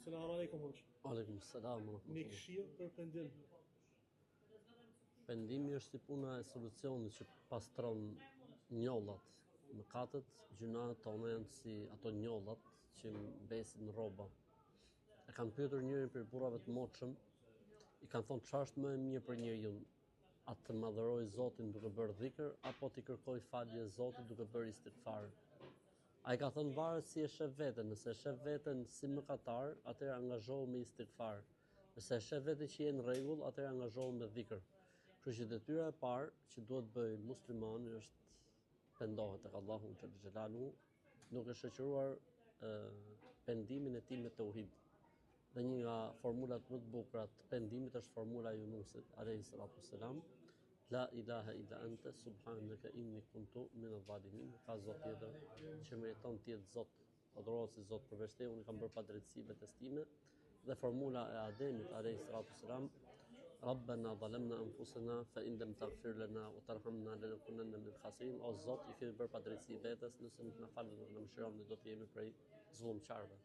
Selam aleikum hoç. Aleikum selam. Një këshill për pendim. Pendimi është si puna e solucionit që pastron njollat. Mëkatet, gjunat tona janë si ato njollat që mbesin në rroba. E kanë pyetur njërin për burrave të moshëm, i kanë thonë çfarë është më e mirë për njeriu, atë të madhëroj Zotin duke bërë dhikr apo t'i kërkoj falje Zotit duke bërë istighfar. Ai ka thënë varet si e sheh veten, nëse e sheh veten si mëkatar, atëherë angazhohu me istighfar. Nëse e sheh veten që je në rregull, atëherë angazhohu me dhikr. Kështu që detyra e parë që duhet bëj muslimani është pendohet tek Allahu xhelalu, duke shoqëruar pendimin e tij me tauhid. Dhe një nga formulat më të bukura të pendimit është formula e Yunusit alayhi salatu wassalam, la ilaha illa anta subhanaka inni kuntu minadh-dhalimin. Ka zot tjetër që meriton të jetë zot, adhurohet si zot përveç teje, unë kam bërë padrejtësi vetes time. Dhe formula e Ademit alayhi salatu wassalam, Rabbana zalamna anfusana fa in lam taghfir lana wa tarhamna lanakunanna min al-khasirin. O Zot, i kemi bërë padrejtësi vetes, nëse nuk na fal dhe na mëshiron, ne do të jemi prej zullumçarëve.